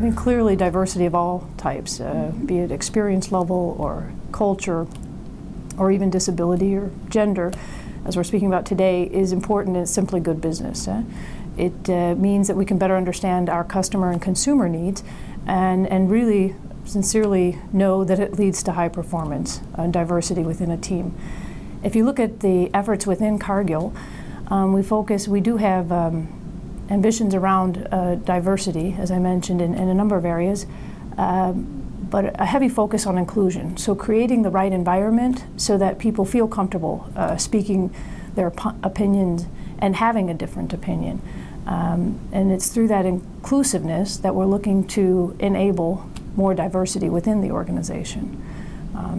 mean, clearly diversity of all types, be it experience level or culture or even disability or gender, as we're speaking about today, is important, and it's simply good business. It means that we can better understand our customer and consumer needs and really sincerely know that it leads to high performance and diversity within a team. If you look at the efforts within Cargill, we do have ambitions around diversity, as I mentioned, in a number of areas, but a heavy focus on inclusion. So creating the right environment so that people feel comfortable speaking their opinions and having a different opinion. And it's through that inclusiveness that we're looking to enable more diversity within the organization.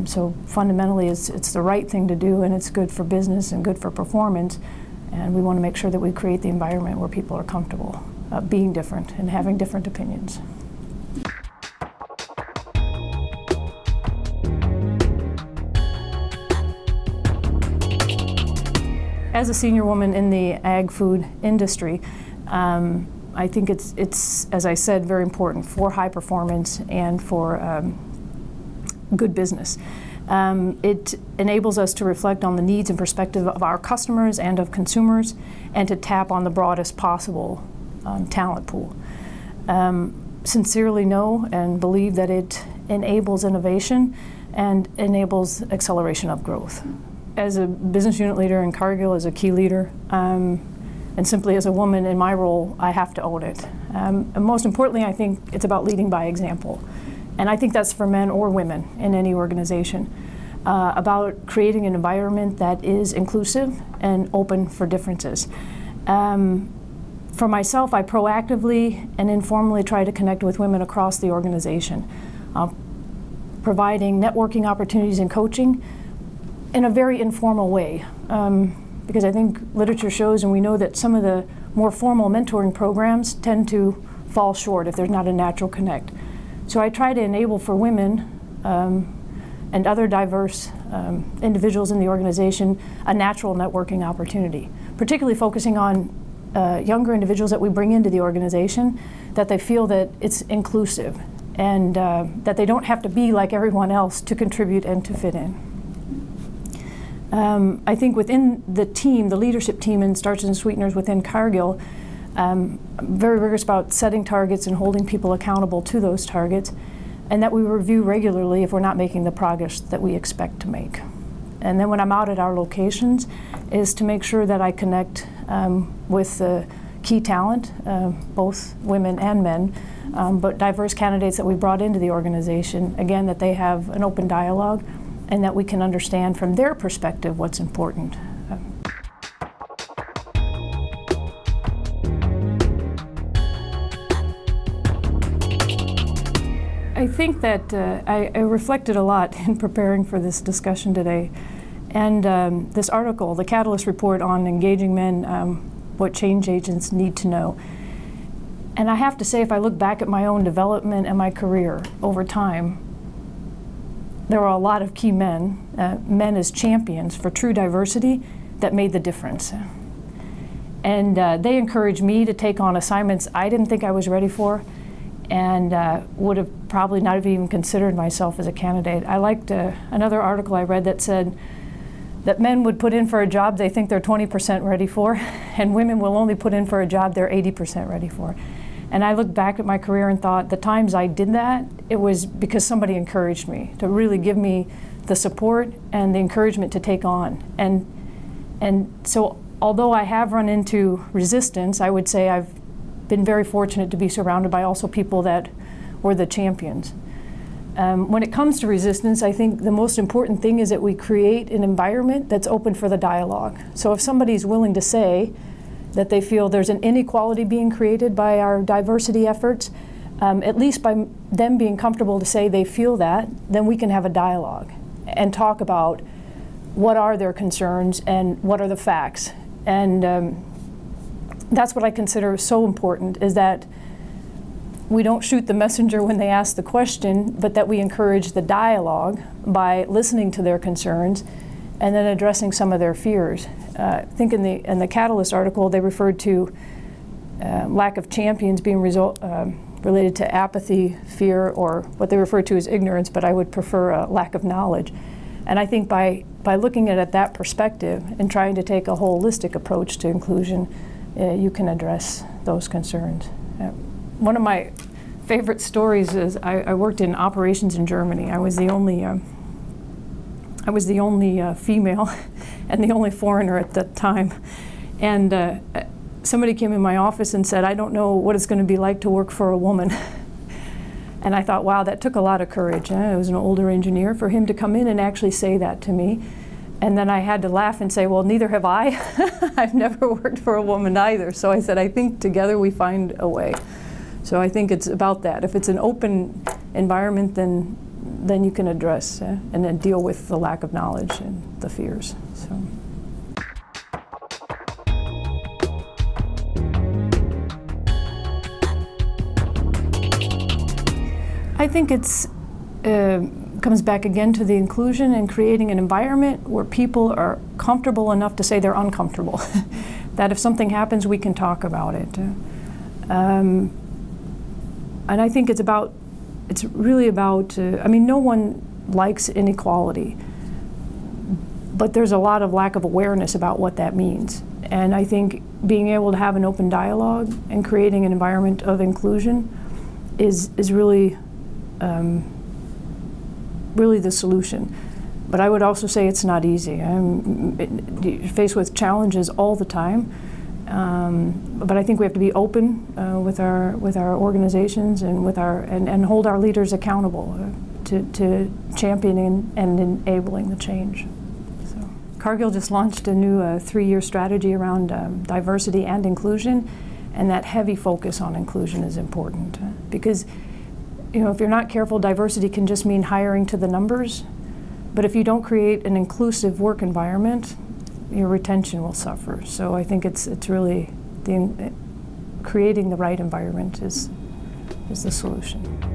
So fundamentally, it's the right thing to do, and it's good for business and good for performance. And we want to make sure that we create the environment where people are comfortable being different and having different opinions. As a senior woman in the ag food industry, I think it's, as I said, very important for high performance and for good business. It enables us to reflect on the needs and perspective of our customers and of consumers, and to tap on the broadest possible talent pool. Sincerely know and believe that it enables innovation and enables acceleration of growth. As a business unit leader in Cargill, as a key leader, and simply as a woman in my role, I have to own it. And most importantly, I think it's about leading by example. And I think that's for men or women in any organization, about creating an environment that is inclusive and open for differences. For myself, I proactively and informally try to connect with women across the organization, providing networking opportunities and coaching in a very informal way. Because I think literature shows, and we know, that some of the more formal mentoring programs tend to fall short if there's not a natural connect. So I try to enable for women and other diverse individuals in the organization a natural networking opportunity, particularly focusing on younger individuals that we bring into the organization, that they feel that it's inclusive and that they don't have to be like everyone else to contribute and to fit in. I think within the team, the leadership team in Starches and Sweeteners within Cargill, I'm very rigorous about setting targets and holding people accountable to those targets, and that we review regularly if we're not making the progress that we expect to make. And then when I'm out at our locations, is to make sure that I connect with the key talent, both women and men, but diverse candidates that we brought into the organization, again, that they have an open dialogue and that we can understand from their perspective what's important. I think that I reflected a lot in preparing for this discussion today. And this article, the Catalyst Report on Engaging Men, What Change Agents Need to Know. And I have to say, if I look back at my own development and my career over time, there were a lot of key men, men as champions for true diversity, that made the difference. And they encouraged me to take on assignments I didn't think I was ready for, and would have probably not have even considered myself as a candidate. I liked another article I read that said that men would put in for a job they think they're 20% ready for, and women will only put in for a job they're 80% ready for. And I looked back at my career and thought, the times I did that, it was because somebody encouraged me to really give me the support and the encouragement to take on. And so although I have run into resistance, I would say I've been very fortunate to be surrounded by also people that were the champions. When it comes to resistance, I think the most important thing is that we create an environment that's open for the dialogue. So if somebody's willing to say that they feel there's an inequality being created by our diversity efforts, at least by them being comfortable to say they feel that, then we can have a dialogue and talk about what are their concerns and what are the facts. And that's what I consider so important, is that we don't shoot the messenger when they ask the question, but that we encourage the dialogue by listening to their concerns and then addressing some of their fears. I think in the Catalyst article, they referred to lack of champions being related to apathy, fear, or what they refer to as ignorance, but I would prefer a lack of knowledge. And I think by looking at it that perspective and trying to take a holistic approach to inclusion, you can address those concerns. One of my favorite stories is I worked in operations in Germany. I was the only female and the only foreigner at that time. And somebody came in my office and said, "I don't know what it's going to be like to work for a woman." And I thought, wow, that took a lot of courage. I was an older engineer. For him to come in and actually say that to me. And then I had to laugh and say, well, neither have I. I've never worked for a woman either. So I said, I think together we find a way. So I think it's about that. If it's an open environment, then you can address and then deal with the lack of knowledge and the fears. So. I think it's comes back again to the inclusion and creating an environment where people are comfortable enough to say they're uncomfortable. That if something happens, we can talk about it. And I think it's really about, I mean, no one likes inequality, but there's a lot of lack of awareness about what that means. And I think being able to have an open dialogue and creating an environment of inclusion is really really the solution. But I would also say it's not easy. I'm faced with challenges all the time, but I think we have to be open with our organizations and with and hold our leaders accountable to championing and enabling the change. So, Cargill just launched a new 3-year strategy around diversity and inclusion, and that heavy focus on inclusion is important because, you know, if you're not careful, diversity can just mean hiring to the numbers. But if you don't create an inclusive work environment, your retention will suffer. So I think it's really creating the right environment is the solution.